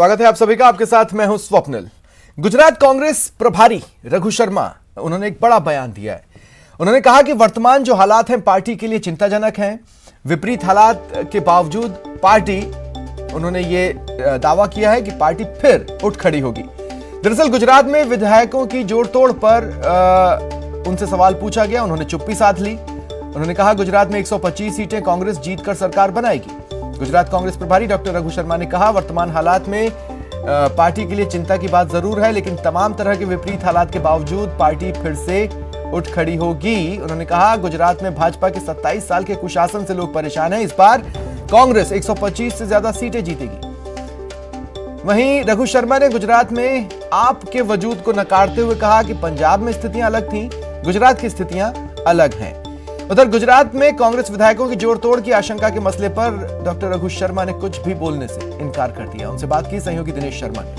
स्वागत है आप सभी का। आपके साथ मैं हूं स्वप्निल। गुजरात कांग्रेस प्रभारी रघु शर्मा उन्होंने एक बड़ा बयान दिया है। उन्होंने कहा कि वर्तमान जो हालात हैं पार्टी के लिए चिंताजनक हैं। विपरीत हालात के बावजूद पार्टी, उन्होंने ये दावा किया है कि पार्टी फिर उठ खड़ी होगी। दरअसल गुजरात में विधायकों की जोड़तोड़ पर उनसे सवाल पूछा गया, उन्होंने चुप्पी साध ली। उन्होंने कहा गुजरात में 125 सीटें कांग्रेस जीतकर सरकार बनाएगी। गुजरात कांग्रेस प्रभारी डॉक्टर रघु शर्मा ने कहा वर्तमान हालात में पार्टी के लिए चिंता की बात जरूर है, लेकिन तमाम तरह के विपरीत हालात के बावजूद पार्टी फिर से उठ खड़ी होगी। उन्होंने कहा गुजरात में भाजपा के 27 साल के कुशासन से लोग परेशान हैं। इस बार कांग्रेस 125 से ज्यादा सीटें जीतेगी। वहीं रघु शर्मा ने गुजरात में आप के वजूद को नकारते हुए कहा कि पंजाब में स्थितियां अलग थीं, गुजरात की स्थितियां अलग हैं। उधर गुजरात में कांग्रेस विधायकों की जोड़तोड़ की आशंका के मसले पर डॉक्टर रघु शर्मा ने कुछ भी बोलने से इनकार कर दिया। उनसे बात की सहयोगी दिनेश शर्मा ने।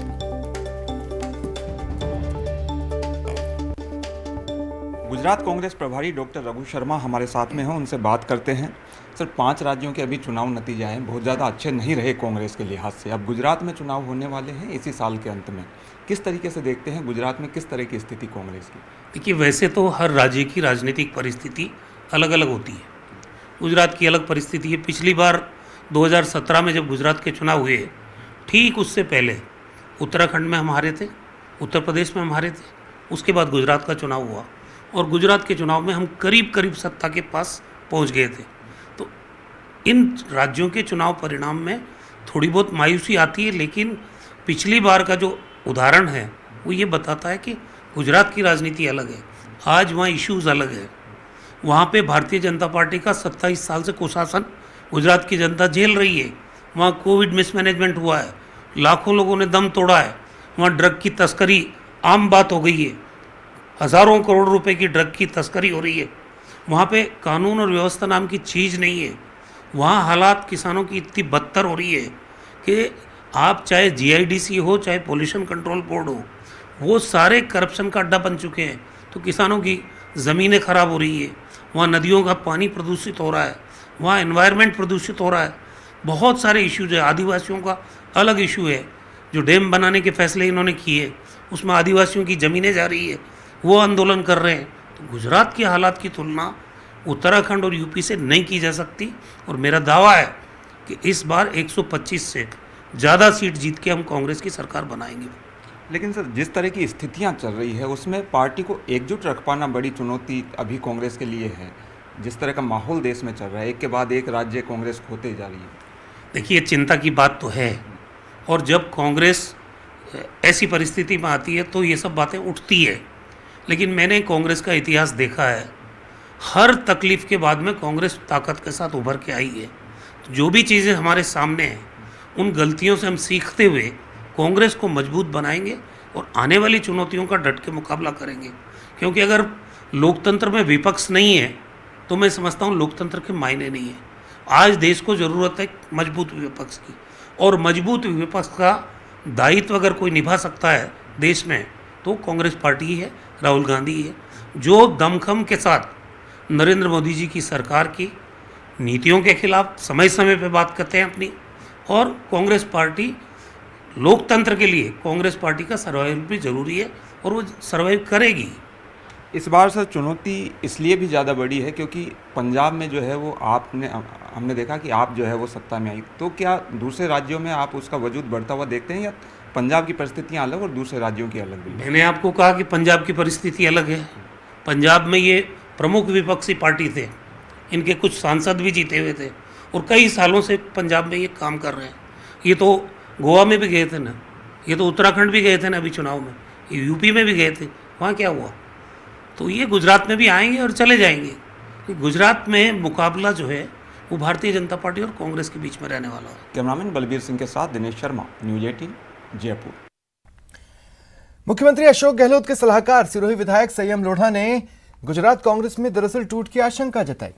गुजरात कांग्रेस प्रभारी डॉक्टर रघु शर्मा हमारे साथ में हैं, उनसे बात करते हैं। सर, 5 राज्यों के अभी चुनाव नतीजे आए, बहुत ज़्यादा अच्छे नहीं रहे कांग्रेस के लिहाज से। अब गुजरात में चुनाव होने वाले हैं इसी साल के अंत में। किस तरीके से देखते हैं गुजरात में किस तरह की स्थिति कांग्रेस की? देखिए, वैसे तो हर राज्य की राजनीतिक परिस्थिति अलग अलग होती है। गुजरात की अलग परिस्थिति है। पिछली बार 2017 में जब गुजरात के चुनाव हुए, ठीक उससे पहले उत्तराखंड में हम हारे थे, उत्तर प्रदेश में हम हारे थे, उसके बाद गुजरात का चुनाव हुआ और गुजरात के चुनाव में हम करीब करीब सत्ता के पास पहुंच गए थे। तो इन राज्यों के चुनाव परिणाम में थोड़ी बहुत मायूसी आती है, लेकिन पिछली बार का जो उदाहरण है वो ये बताता है कि गुजरात की राजनीति अलग है। आज वहाँ इश्यूज़ अलग है। वहाँ पे भारतीय जनता पार्टी का 27 साल से कुशासन गुजरात की जनता झेल रही है। वहाँ कोविड मिसमैनेजमेंट हुआ है, लाखों लोगों ने दम तोड़ा है। वहाँ ड्रग की तस्करी आम बात हो गई है, हज़ारों करोड़ रुपए की ड्रग की तस्करी हो रही है। वहाँ पे कानून और व्यवस्था नाम की चीज़ नहीं है। वहाँ हालात किसानों की इतनी बदतर हो रही है कि आप चाहे जीआईडीसी हो, चाहे पोल्यूशन कंट्रोल बोर्ड हो, वो सारे करप्शन का अड्डा बन चुके हैं। तो किसानों की ज़मीनें ख़राब हो रही है, वहाँ नदियों का पानी प्रदूषित हो रहा है, वहाँ एनवायरनमेंट प्रदूषित हो रहा है। बहुत सारे इश्यूज है। आदिवासियों का अलग इशू है। जो डैम बनाने के फैसले इन्होंने किए उसमें आदिवासियों की ज़मीनें जा रही है, वो आंदोलन कर रहे हैं। तो गुजरात के हालात की तुलना उत्तराखंड और यूपी से नहीं की जा सकती। और मेरा दावा है कि इस बार 125 से ज़्यादा सीट जीत के हम कांग्रेस की सरकार बनाएंगे। लेकिन सर, जिस तरह की स्थितियां चल रही है उसमें पार्टी को एकजुट रख पाना बड़ी चुनौती अभी कांग्रेस के लिए है। जिस तरह का माहौल देश में चल रहा है, एक के बाद एक राज्य कांग्रेस खोते जा रही है। देखिए, चिंता की बात तो है, और जब कांग्रेस ऐसी परिस्थिति में आती है तो ये सब बातें उठती है। लेकिन मैंने कांग्रेस का इतिहास देखा है, हर तकलीफ़ के बाद में कांग्रेस ताकत के साथ उभर के आई है। तो जो भी चीज़ें हमारे सामने हैं उन गलतियों से हम सीखते हुए कांग्रेस को मजबूत बनाएंगे और आने वाली चुनौतियों का डट के मुकाबला करेंगे। क्योंकि अगर लोकतंत्र में विपक्ष नहीं है तो मैं समझता हूँ लोकतंत्र के मायने नहीं है। आज देश को ज़रूरत है मजबूत विपक्ष की, और मजबूत विपक्ष का दायित्व अगर कोई निभा सकता है देश में तो कांग्रेस पार्टी ही है, राहुल गांधी है, जो दमखम के साथ नरेंद्र मोदी जी की सरकार की नीतियों के खिलाफ समय समय पर बात करते हैं अपनी। और कांग्रेस पार्टी लोकतंत्र के लिए कांग्रेस पार्टी का सर्वाइवल भी जरूरी है और वो सर्वाइव करेगी। इस बार सर चुनौती इसलिए भी ज़्यादा बड़ी है क्योंकि पंजाब में जो है वो हमने देखा कि आप जो है वो सत्ता में आई। तो क्या दूसरे राज्यों में आप उसका वजूद बढ़ता हुआ देखते हैं, या पंजाब की परिस्थितियाँ अलग और दूसरे राज्यों की अलग भी? मैंने आपको कहा कि पंजाब की परिस्थिति अलग है। पंजाब में ये प्रमुख विपक्षी पार्टी थे, इनके कुछ सांसद भी जीते हुए थे और कई सालों से पंजाब में ये काम कर रहे हैं। ये तो गोवा में भी गए थे ना, ये तो उत्तराखंड भी गए थे ना अभी चुनाव में, ये यूपी में भी गए थे, वहाँ क्या हुआ? तो ये गुजरात में भी आएंगे और चले जाएंगे। गुजरात में मुकाबला जो है वो भारतीय जनता पार्टी और कांग्रेस के बीच में रहने वाला है। कैमरामैन बलबीर सिंह के साथ दिनेश शर्मा, न्यूज़ 18 जयपुर। मुख्यमंत्री अशोक गहलोत के सलाहकार सिरोही विधायक संयम लोढ़ा ने गुजरात कांग्रेस में दरअसल टूट की आशंका जताई।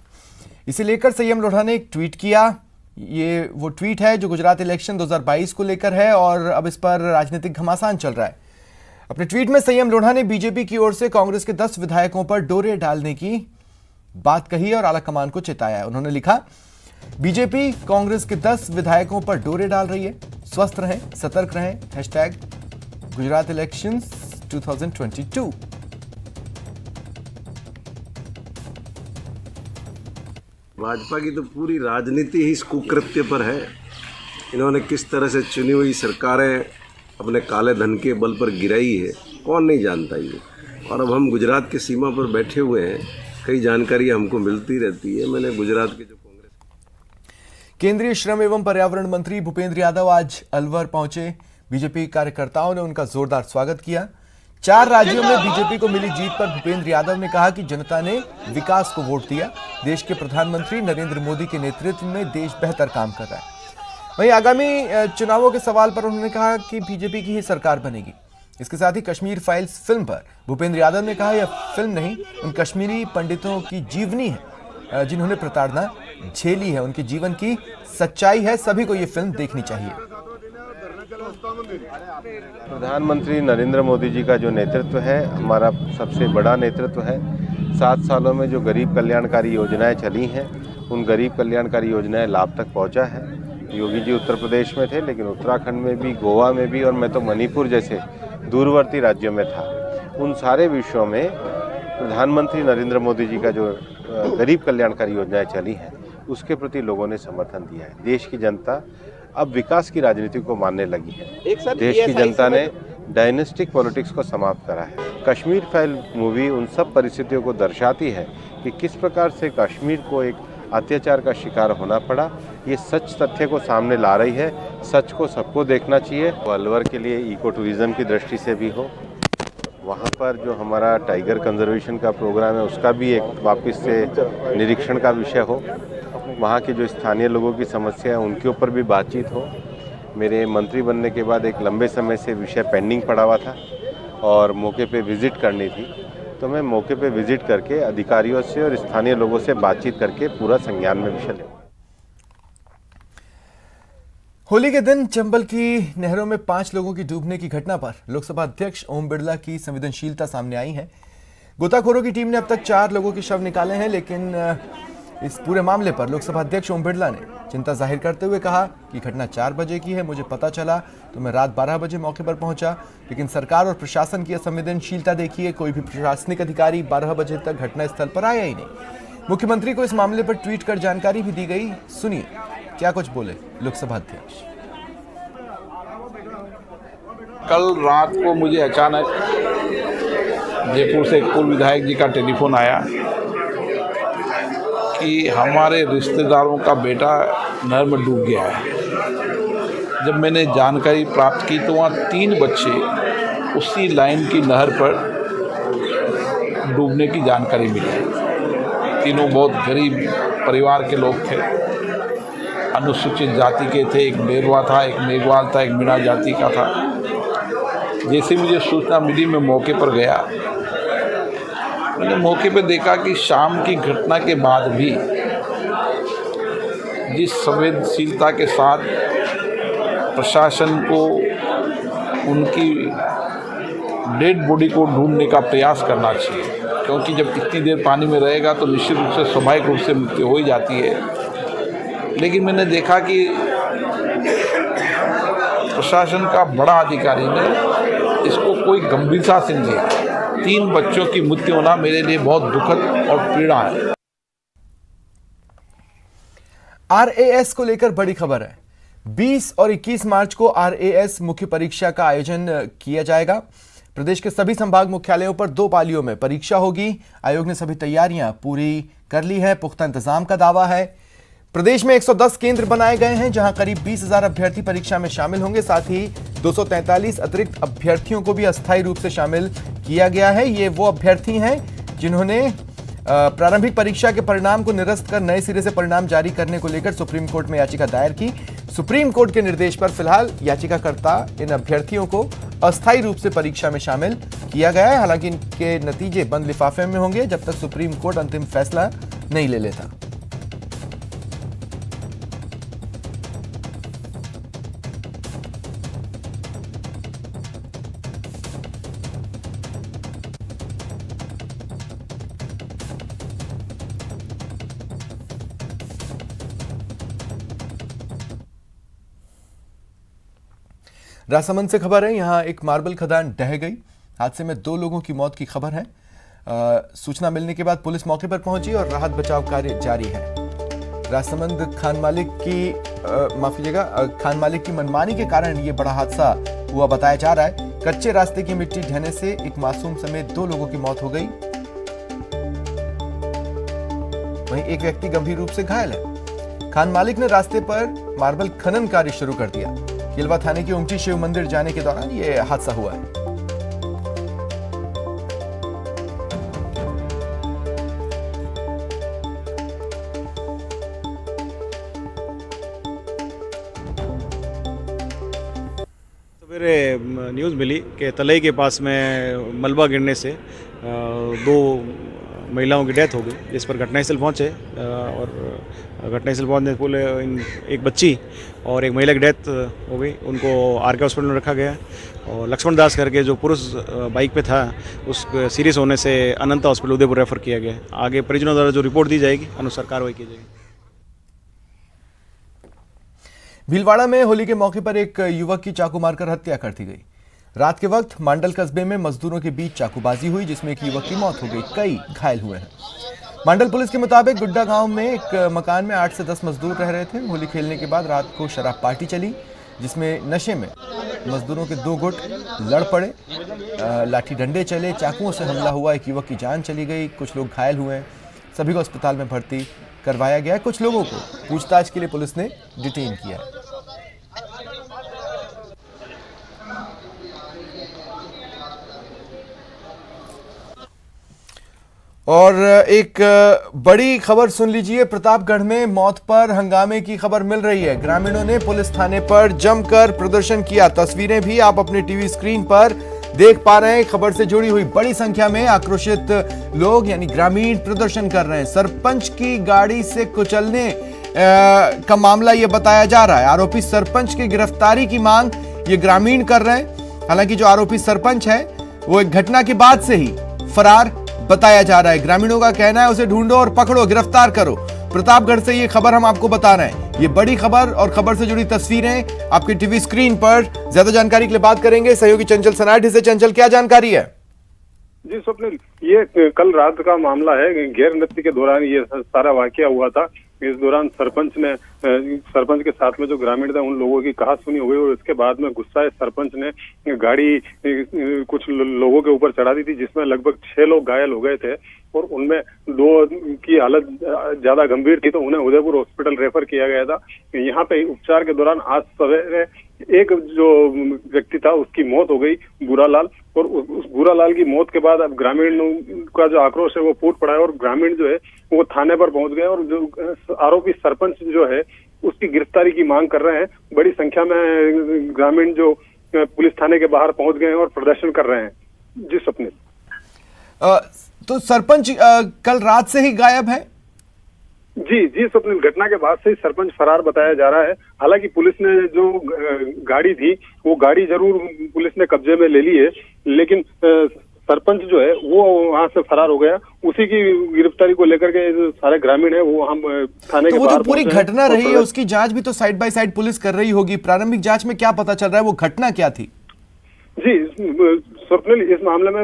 इसे लेकर संयम लोढ़ा ने एक ट्वीट किया। ये वो ट्वीट है जो गुजरात इलेक्शन 2022 को लेकर है और अब इस पर राजनीतिक घमासान चल रहा है। अपने ट्वीट में संयम लोढ़ा ने बीजेपी की ओर से कांग्रेस के 10 विधायकों पर डोरे डालने की बात कही और आलाकमान को चेताया है। उन्होंने लिखा, बीजेपी कांग्रेस के 10 विधायकों पर डोरे डाल रही है। स्वस्थ रहें, सतर्क रहें। Hashtag Gujarat elections 2022। भाजपा की तो पूरी राजनीति ही इस कुकृत्य पर है। इन्होंने किस तरह से चुनी हुई सरकारें अपने काले धन के बल पर गिराई है, कौन नहीं जानता ये। और अब हम गुजरात की सीमा पर बैठे हुए हैं, कई जानकारी हमको मिलती रहती है। मैंने गुजरात के जो केंद्रीय श्रम एवं पर्यावरण मंत्री भूपेंद्र यादव आज अलवर पहुंचे। बीजेपी कार्यकर्ताओं ने उनका जोरदार स्वागत किया। 4 राज्यों में बीजेपी को मिली जीत पर भूपेंद्र यादव ने कहा कि जनता ने विकास को वोट दिया। देश के प्रधानमंत्री नरेंद्र मोदी के नेतृत्व में देश बेहतर काम कर रहा है। वहीं आगामी चुनावों के सवाल पर उन्होंने कहा कि बीजेपी की ही सरकार बनेगी। इसके साथ ही कश्मीर फाइल्स फिल्म पर भूपेंद्र यादव ने कहा यह फिल्म नहीं, उन कश्मीरी पंडितों की जीवनी है जिन्होंने प्रताड़ना झेली है, उनके जीवन की सच्चाई है। सभी को यह फिल्म देखनी चाहिए। प्रधानमंत्री नरेंद्र मोदी जी का जो नेतृत्व है, हमारा सबसे बड़ा नेतृत्व है। 7 सालों में जो गरीब कल्याणकारी योजनाएं चली हैं, उन गरीब कल्याणकारी योजनाएं लाभ तक पहुंचा है। योगी जी उत्तर प्रदेश में थे, लेकिन उत्तराखंड में भी, गोवा में भी, और मैं तो मणिपुर जैसे दूरवर्ती राज्यों में था। उन सारे विषयों में प्रधानमंत्री नरेंद्र मोदी जी का जो गरीब कल्याणकारी योजनाएं चली हैं, उसके प्रति लोगों ने समर्थन दिया है। देश की जनता अब विकास की राजनीति को मानने लगी है। देश की जनता ने डायनेस्टिक पॉलिटिक्स को समाप्त करा है। कश्मीर फाइल मूवी उन सब परिस्थितियों को दर्शाती है कि किस प्रकार से कश्मीर को एक अत्याचार का शिकार होना पड़ा। ये सच तथ्य को सामने ला रही है। सच को सबको देखना चाहिए। अलवर के लिए इको टूरिज्म की दृष्टि से भी हो, वहाँ पर जो हमारा टाइगर कंजर्वेशन का प्रोग्राम है, उसका भी एक वापस से निरीक्षण का विषय हो। वहाँ के जो स्थानीय लोगों की समस्या है, उनके ऊपर भी बातचीत हो। मेरे मंत्री बनने के बाद एक लंबे समय से विषय पेंडिंग पड़ा हुआ था और मौके पे विज़िट करनी थी, तो मैं मौके पे विज़िट करके अधिकारियों से और स्थानीय लोगों से बातचीत करके पूरा संज्ञान में विषय लूँगा। होली के दिन चंबल की नहरों में 5 लोगों की डूबने की घटना पर लोकसभा अध्यक्ष ओम बिरला की संवेदनशीलता सामने आई है। गोताखोरों की टीम ने अब तक 4 लोगों के शव निकाले हैं, लेकिन इस पूरे मामले पर लोकसभा अध्यक्ष ओम बिरला ने चिंता जाहिर करते हुए कहा कि घटना 4 बजे की है। मुझे पता चला तो मैं रात 12 बजे मौके पर पहुंचा, लेकिन सरकार और प्रशासन की असंवेदनशीलता देखिए। कोई भी प्रशासनिक अधिकारी 12 बजे तक घटनास्थल पर आया ही नहीं। मुख्यमंत्री को इस मामले पर ट्वीट कर जानकारी भी दी गई। सुनिए क्या कुछ बोले लोकसभा अध्यक्ष। कल रात को मुझे अचानक जयपुर से एक पूर्व विधायक जी का टेलीफोन आया कि हमारे रिश्तेदारों का बेटा नहर में डूब गया है। जब मैंने जानकारी प्राप्त की तो वहाँ 3 बच्चे उसी लाइन की नहर पर डूबने की जानकारी मिली। तीनों बहुत गरीब परिवार के लोग थे, अनुसूचित जाति के थे। एक बेरवा था, एक मेघवाल था, एक मीणा जाति का था। जैसे मुझे सूचना मिली, मैं मौके पर गया। मैंने मौके पर देखा कि शाम की घटना के बाद भी जिस संवेदनशीलता के साथ प्रशासन को उनकी डेड बॉडी को ढूंढने का प्रयास करना चाहिए, क्योंकि जब इतनी देर पानी में रहेगा तो निश्चित रूप से स्वाभाविक रूप से मृत्यु हो ही जाती है। लेकिन मैंने देखा कि प्रशासन का बड़ा अधिकारी ने इसको कोई गंभीरता से नहीं लिया। 3 बच्चों की मृत्यु होना मेरे लिए बहुत दुखद और पीड़ा है। आरएएस को लेकर बड़ी खबर है। 20 और 21 मार्च को आरएएस मुख्य परीक्षा का आयोजन किया जाएगा। प्रदेश के सभी संभाग मुख्यालयों पर 2 पालियों में परीक्षा होगी। आयोग ने सभी तैयारियां पूरी कर ली है। पुख्ता इंतजाम का दावा है। प्रदेश में 110 केंद्र बनाए गए हैं, जहां करीब 20,000 अभ्यर्थी परीक्षा में शामिल होंगे। साथ ही 243 अतिरिक्त अभ्यर्थियों को भी अस्थायी रूप से शामिल किया गया है। ये वो अभ्यर्थी हैं जिन्होंने प्रारंभिक परीक्षा के परिणाम को निरस्त कर नए सिरे से परिणाम जारी करने को लेकर सुप्रीम कोर्ट में याचिका दायर की। सुप्रीम कोर्ट के निर्देश पर फिलहाल याचिकाकर्ता इन अभ्यर्थियों को अस्थायी रूप से परीक्षा में शामिल किया गया है। हालांकि इनके नतीजे बंद लिफाफे में होंगे जब तक सुप्रीम कोर्ट अंतिम फैसला नहीं ले लेता। राजसमंद से खबर है, यहां एक मार्बल खदान ढह गई। हादसे में 2 लोगों की मौत की खबर है। सूचना मिलने के बाद पुलिस मौके पर पहुंची और राहत बचाव कार्य जारी है। राजसमंद खान मालिक की मनमानी के कारण ये बड़ा हादसा हुआ बताया जा रहा है। कच्चे रास्ते की मिट्टी ढहने से एक मासूम समेत 2 लोगों की मौत हो गई, वहीं एक व्यक्ति गंभीर रूप से घायल है। खान मालिक ने रास्ते पर मार्बल खनन कार्य शुरू कर दिया। किलवा थाने के उमटी शिव मंदिर जाने के दौरान यह हादसा हुआ है। सवेरे न्यूज़ मिली कि तलई के पास में मलबा गिरने से 2 महिलाओं की डेथ हो गई, जिस पर घटनास्थल पहुंचे और घटनास्थल पहुंचने पूरे एक बच्ची और एक महिला की डेथ हो गई। उनको आरके हॉस्पिटल में रखा गया और लक्ष्मण दास करके जो पुरुष बाइक पे था उस सीरियस होने से अनंता हॉस्पिटल उदयपुर रेफर किया गया। आगे परिजनों द्वारा जो रिपोर्ट दी जाएगी अनुसार कार्रवाई की जाएगी। भीलवाड़ा में होली के मौके पर एक युवक की चाकू मारकर हत्या कर दी गई। रात के वक्त मांडल कस्बे में मजदूरों के बीच चाकूबाजी हुई, जिसमें एक युवक की मौत हो गई, कई घायल हुए हैं। मांडल पुलिस के मुताबिक गुड्डा गांव में एक मकान में 8 से 10 मजदूर रह रहे थे। होली खेलने के बाद रात को शराब पार्टी चली, जिसमें नशे में मजदूरों के 2 गुट लड़ पड़े, लाठी डंडे चले, चाकुओं से हमला हुआ, एक युवक की जान चली गई, कुछ लोग घायल हुए। सभी को अस्पताल में भर्ती करवाया गया। कुछ लोगों को पूछताछ के लिए पुलिस ने डिटेन किया है। और एक बड़ी खबर सुन लीजिए। प्रतापगढ़ में मौत पर हंगामे की खबर मिल रही है। ग्रामीणों ने पुलिस थाने पर जमकर प्रदर्शन किया। तस्वीरें भी आप अपने टीवी स्क्रीन पर देख पा रहे हैं। खबर से जुड़ी हुई बड़ी संख्या में आक्रोशित लोग यानी ग्रामीण प्रदर्शन कर रहे हैं। सरपंच की गाड़ी से कुचलने का मामला यह बताया जा रहा है। आरोपी सरपंच की गिरफ्तारी की मांग ये ग्रामीण कर रहे हैं। हालांकि जो आरोपी सरपंच है वो एक घटना के बाद से ही फरार बताया जा रहा है। ग्रामीणों का कहना है उसे ढूंढो और पकड़ो, गिरफ्तार करो। प्रतापगढ़ से ये खबर हम आपको बता रहे हैं। ये बड़ी खबर और खबर से जुड़ी तस्वीरें आपकी टीवी स्क्रीन पर। ज्यादा जानकारी के लिए बात करेंगे सहयोगी चंचल सनाठी से। चंचल, क्या जानकारी है? जी स्वप्निल, ये कल रात का मामला है। गैर नृत्य के दौरान ये सारा वाकया हुआ था। इस दौरान सरपंच के साथ में जो ग्रामीण थे उन लोगों की कहासुनी हो गई और इसके बाद में गुस्साए सरपंच ने गाड़ी कुछ लोगों के ऊपर चढ़ा दी थी, जिसमें लगभग 6 लोग घायल हो गए थे और उनमें 2 की हालत ज्यादा गंभीर थी, तो उन्हें उदयपुर हॉस्पिटल रेफर किया गया था। यहाँ पे उपचार के दौरान आज सवेरे एक जो व्यक्ति था उसकी मौत हो गई, बुरालाल, और उस बुरालाल की मौत के बाद अब ग्रामीणों का जो आक्रोश है वो फूट पड़ा है और ग्रामीण जो है वो थाने पर पहुंच गए और जो आरोपी सरपंच जो है उसकी गिरफ्तारी की मांग कर रहे हैं। बड़ी संख्या में ग्रामीण जो पुलिस थाने के बाहर पहुंच गए हैं और प्रदर्शन कर रहे हैं। जी स्वप्निल, तो सरपंच कल रात से ही गायब है? जी स्वप्निल, घटना के बाद से ही सरपंच फरार बताया जा रहा है। हालांकि पुलिस ने जो गाड़ी थी वो गाड़ी जरूर पुलिस ने कब्जे में ले ली है, लेकिन सरपंच जो है वो वहां से फरार हो गया। उसी की गिरफ्तारी को लेकर के जो सारे ग्रामीण है वो हम थाने के बाहर। तो वो जो पूरी घटना रही है उसकी जांच भी तो साइड बाय साइड पुलिस कर रही होगी। प्रारंभिक जांच में क्या पता चल रहा है, वो घटना क्या थी? जी स्वप्निल, इस मामले में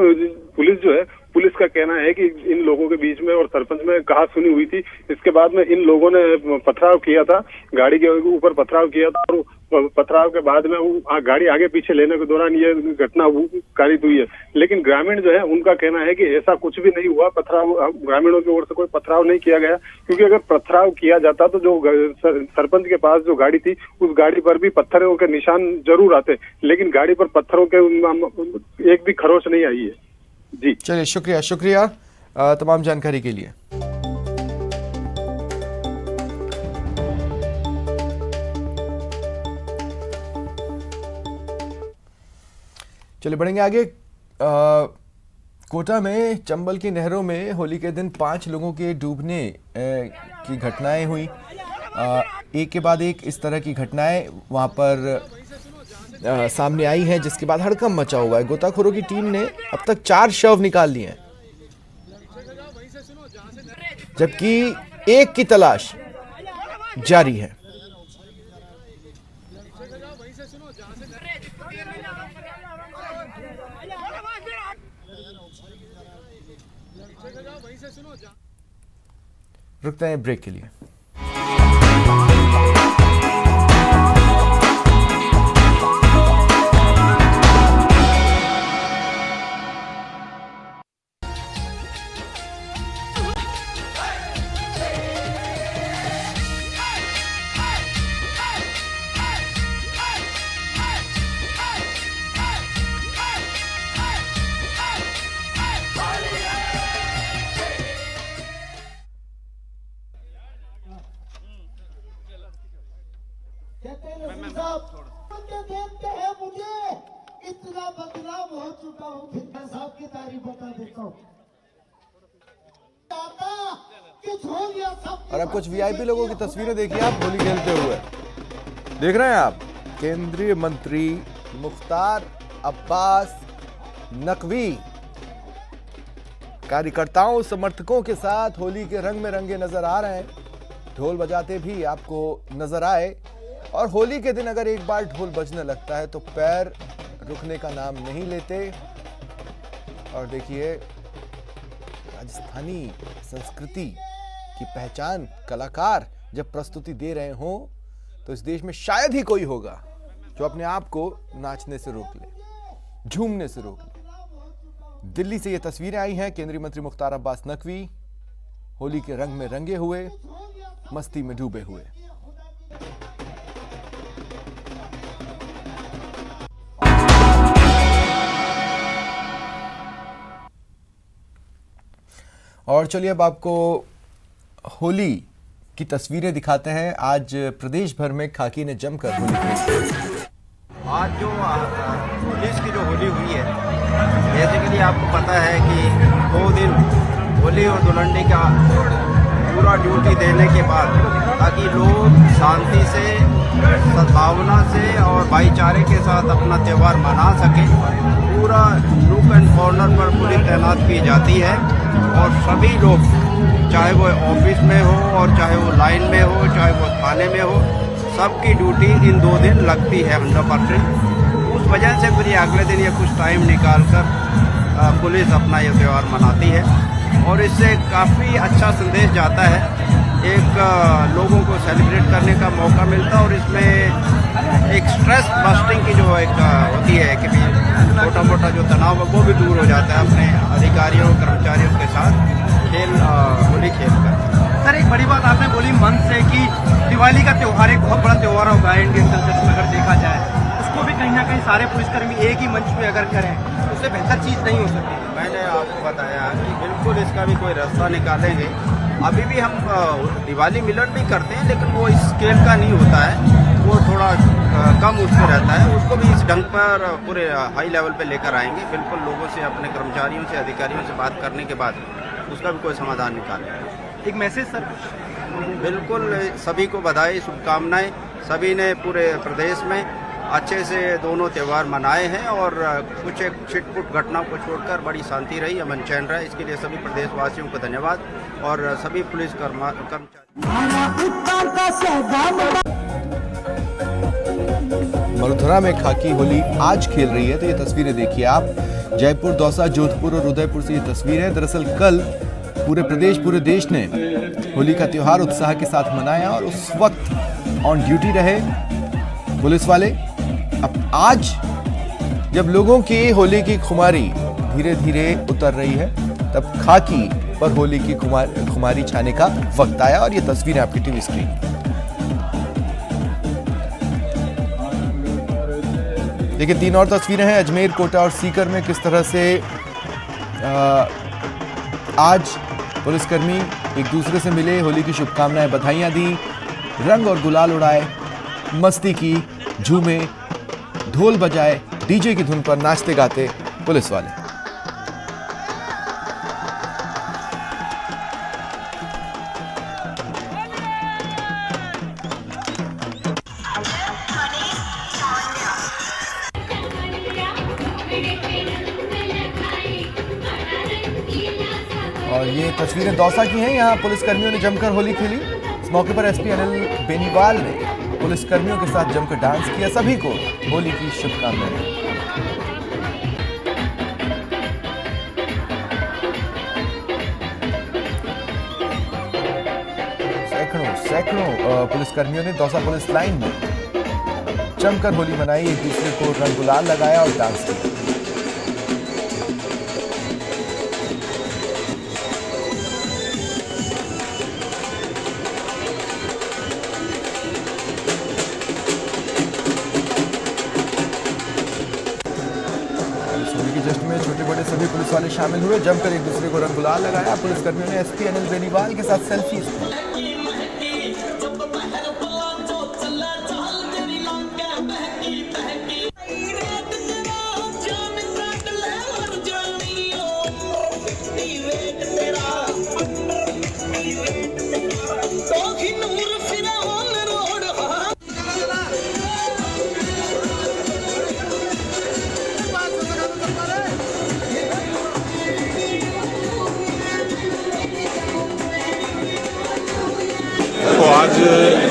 पुलिस जो है, पुलिस का कहना है कि इन लोगों के बीच में और सरपंच में कहासुनी हुई थी। इसके बाद में इन लोगों ने पथराव किया था, गाड़ी के ऊपर पथराव किया था और पथराव के बाद में वो गाड़ी आगे पीछे लेने के दौरान ये घटना कारित हुई है। लेकिन ग्रामीण जो है उनका कहना है कि ऐसा कुछ भी नहीं हुआ। पथराव ग्रामीणों की ओर से कोई पथराव नहीं किया गया, क्योंकि अगर पथराव किया जाता तो जो सरपंच के पास जो गाड़ी थी उस गाड़ी पर भी पत्थरों के निशान जरूर आते, लेकिन गाड़ी पर पत्थरों के एक भी खरोच नहीं आई है। जी चलिए, शुक्रिया तमाम जानकारी के लिए। चलिए बढ़ेंगे आगे। कोटा में चंबल की नहरों में होली के दिन 5 लोगों के डूबने की घटनाएं हुई। एक के बाद एक इस तरह की घटनाएं वहां पर सामने आई है, जिसके बाद हड़कंप मचा हुआ है। गोताखोरों की टीम ने अब तक 4 शव निकाल लिए हैं, जबकि एक की तलाश जारी है। रुकते हैं ब्रेक के लिए। देखते हैं मुझे इतना बदनाम हो चुका हूँ, फिर मैं साहब की तारीफ बता देता हूँ। कुछ हो गया सब। और अब कुछ वीआईपी लोगों की तस्वीरें देखिए आप होली खेलते हुए। देख रहे हैं आप केंद्रीय मंत्री मुख्तार अब्बास नकवी कार्यकर्ताओं समर्थकों के साथ होली के रंग में रंगे नजर आ रहे हैं। ढोल बजाते भी आपको नजर आए। और होली के दिन अगर एक बार ढोल बजने लगता है तो पैर रुकने का नाम नहीं लेते। और देखिए राजस्थानी संस्कृति की पहचान कलाकार जब प्रस्तुति दे रहे हों तो इस देश में शायद ही कोई होगा जो अपने आप को नाचने से रोक ले, झूमने से रोक ले। दिल्ली से ये तस्वीरें आई हैं। केंद्रीय मंत्री मुख्तार अब्बास नकवी होली के रंग में रंगे हुए, मस्ती में डूबे हुए। और चलिए अब आपको होली की तस्वीरें दिखाते हैं। आज प्रदेश भर में खाकी ने जमकर होली खेली। आज जो पुलिस की जो होली हुई है, बेसिकली आपको पता है कि 2 दिन होली और धुलंडी का पूरा ड्यूटी देने के बाद ताकि लोग शांति से, सद्भावना से और भाईचारे के साथ अपना त्यौहार मना सकें, पूरा नूक एंड कॉर्नर पर पुलिस तैनात की जाती है। और सभी लोग, चाहे वो ऑफिस में हो और चाहे वो लाइन में हो, चाहे वो थाने में हो, सबकी ड्यूटी इन 2 दिन लगती है 100%। उस वजह से फिर ये अगले दिन ये कुछ टाइम निकाल कर पुलिस अपना ये त्यौहार मनाती है और इससे काफ़ी अच्छा संदेश जाता है। एक लोगों को सेलिब्रेट करने का मौका मिलता है और इसमें एक स्ट्रेस बस्टिंग की जो एक होती है कि छोटा मोटा जो तनाव है वो भी दूर हो जाता है अपने अधिकारियों कर्मचारियों के साथ होली खेल कर। सर, एक बड़ी बात आपने बोली मन से कि दिवाली का त्यौहार एक बहुत बड़ा त्यौहार होगा इंडियन कल्चर में, अगर देखा जाए उसको भी कहीं ना कहीं सारे पुलिसकर्मी एक ही मंच पे अगर करें तो उससे बेहतर चीज़ नहीं हो सकती। मैंने आपको बताया कि बिल्कुल इसका भी कोई रास्ता निकालेंगे। अभी भी हम दिवाली मिलन भी करते हैं लेकिन वो इस स्केल का नहीं होता है, वो थोड़ा कम उसमें रहता है। उसको भी इस ढंग पर पूरे हाई लेवल पे लेकर आएंगे। बिल्कुल लोगों से, अपने कर्मचारियों से, अधिकारियों से बात करने के बाद उसका भी कोई समाधान निकालेंगे। एक मैसेज सर। बिल्कुल सभी को बधाई, शुभकामनाएं। सभी ने पूरे प्रदेश में अच्छे से दोनों त्यौहार मनाए हैं और कुछ एक छिटपुट घटनाओं को छोड़कर बड़ी शांति रही, अमन चैन रहा। इसके लिए सभी प्रदेशवासियों को धन्यवाद और सभी पुलिस कर्मचारी। मरुधरा में खाकी होली आज खेल रही है तो ये तस्वीरें देखिए आप। जयपुर, दौसा, जोधपुर और उदयपुर से ये तस्वीरें हैं। दरअसल कल पूरे प्रदेश, पूरे देश ने होली का त्योहार उत्साह के साथ मनाया और उस वक्त ऑन ड्यूटी रहे पुलिस वाले। अब आज जब लोगों की होली की खुमारी धीरे धीरे उतर रही है तब खाकी पर होली की खुमारी छाने का वक्त आया और ये तस्वीरें आपकी टीवी स्क्रीन। देखिए 3 और तस्वीरें हैं अजमेर, कोटा और सीकर में किस तरह से आज पुलिसकर्मी एक दूसरे से मिले, होली की शुभकामनाएं, बधाइयां दी, रंग और गुलाल उड़ाए, मस्ती की, झूमे, ढोल बजाए, डीजे की धुन पर नाचते गाते पुलिस वाले। और ये तस्वीरें दौसा की हैं। यहाँ पुलिसकर्मियों ने जमकर होली खेली। इस मौके पर एसपी अनिल बेनीवाल ने पुलिसकर्मियों के साथ जमकर डांस किया, सभी को होली की शुभकामनाएं। सैकड़ों पुलिसकर्मियों ने दौसा पुलिस लाइन में जमकर होली मनाई, एक दूसरे को रंग गुलाल लगाया और डांस किया। जश्न में छोटे बड़े सभी पुलिस वाले शामिल हुए, जमकर एक दूसरे को रंग गुलाल लगाया। पुलिसकर्मियों ने एसपी अनिल बेनीवाल के साथ सेल्फीज ली।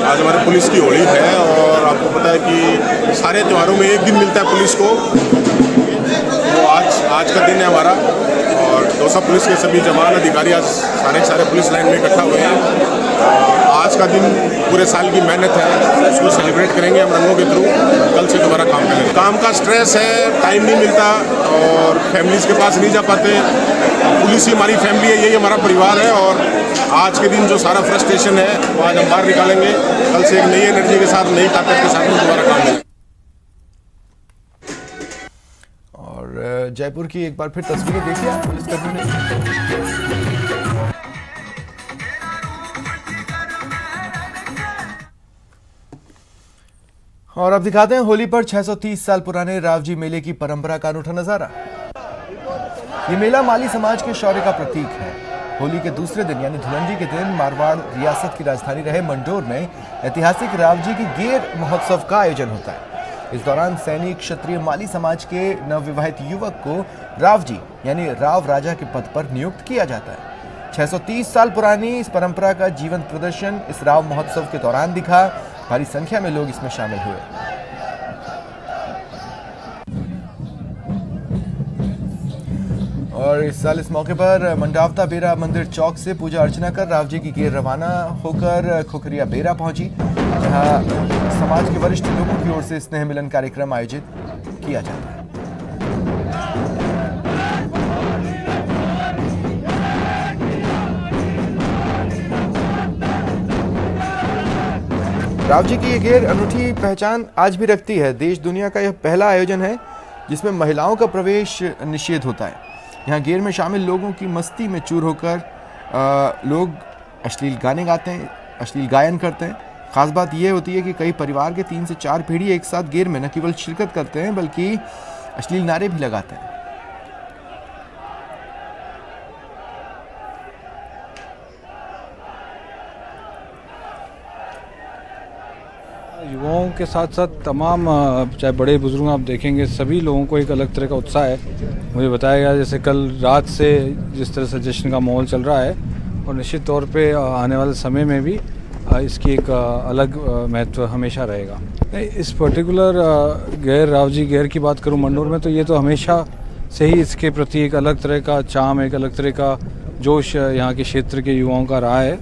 आज हमारे पुलिस की होली है और आपको पता है कि सारे त्योहारों में एक दिन मिलता है पुलिस को, वो आज का दिन है हमारा। और दौसा पुलिस के सभी जवान अधिकारी आज सारे पुलिस लाइन में इकट्ठा हुए हैं। आज का दिन पूरे साल की मेहनत है, उसको सेलिब्रेट करेंगे हम रंगों के थ्रू। कल से दोबारा काम करेंगे। काम का स्ट्रेस है, टाइम नहीं मिलता और फैमिलीज के पास नहीं जा पाते। पुलिस ही हमारी फैमिली है, यही हमारा परिवार है। और आज के दिन जो सारा फ्रस्ट्रेशन है वो आज हम बाहर निकालेंगे। कल से एक नई एनर्जी के साथ, नई ताकत के साथ में दोबारा काम करेंगे। और जयपुर की एक बार फिर तस्वीरें देखिए आप पुलिसकर्मियों ने। और अब दिखाते हैं होली पर 630 साल पुराने रावजी मेले की परंपरा का अनूठा नजारा। ये मेला माली समाज के शौर्य का प्रतीक है। होली के दूसरे दिन यानी धुलंडी के दिन मारवाड़ रियासत की राजधानी रहे मंडोर में ऐतिहासिक रावजी की गेर महोत्सव का आयोजन होता है। इस दौरान सैनिक क्षत्रिय माली समाज के नवविवाहित युवक को रावजी यानी राव राजा के पद पर नियुक्त किया जाता है। 630 साल पुरानी इस परंपरा का जीवंत प्रदर्शन इस राव महोत्सव के दौरान दिखा। भारी संख्या में लोग इसमें शामिल हुए। और इस साल इस मौके पर मंडावता बेरा मंदिर चौक से पूजा अर्चना कर रावजी की गेर रवाना होकर खुखरिया बेरा पहुंची, जहां समाज के वरिष्ठ लोगों की ओर से स्नेह मिलन कार्यक्रम आयोजित किया जाता है। रावजी की ये गेर अनूठी पहचान आज भी रखती है। देश दुनिया का यह पहला आयोजन है जिसमें महिलाओं का प्रवेश निषेध होता है। यहाँ गेर में शामिल लोगों की मस्ती में चूर होकर लोग अश्लील गाने गाते हैं, अश्लील गायन करते हैं। खास बात यह होती है कि कई परिवार के 3 से 4 पीढ़ी एक साथ गेर में न केवल शिरकत करते हैं बल्कि अश्लील नारे भी लगाते हैं। युवाओं के साथ साथ तमाम चाहे बड़े बुजुर्ग आप देखेंगे, सभी लोगों को एक अलग तरह का उत्साह है। मुझे बताया गया जैसे कल रात से जिस तरह से जश्न का माहौल चल रहा है और निश्चित तौर पे आने वाले समय में भी इसकी एक अलग महत्व हमेशा रहेगा। इस पर्टिकुलर गैर रावजी गैर की बात करूं मंडोर में, तो ये तो हमेशा से ही इसके प्रति एक अलग तरह का चाम, एक अलग तरह का जोश यहाँ के क्षेत्र के युवाओं का रहा है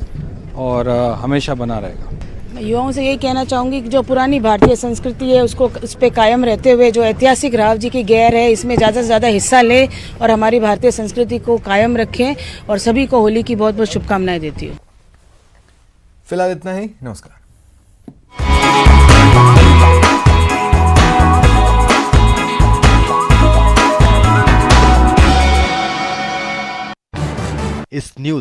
और हमेशा बना रहेगा। युवाओं से यही कहना चाहूँगी कि जो पुरानी भारतीय संस्कृति है उसको उस पर कायम रहते हुए जो ऐतिहासिक रावजी की गैर है इसमें ज़्यादा से ज़्यादा हिस्सा लें और हमारी भारतीय संस्कृति को कायम रखें। और सभी को होली की बहुत बहुत शुभकामनाएं देती हूँ। फिलहाल इतना ही, नमस्कार। इस न्यूज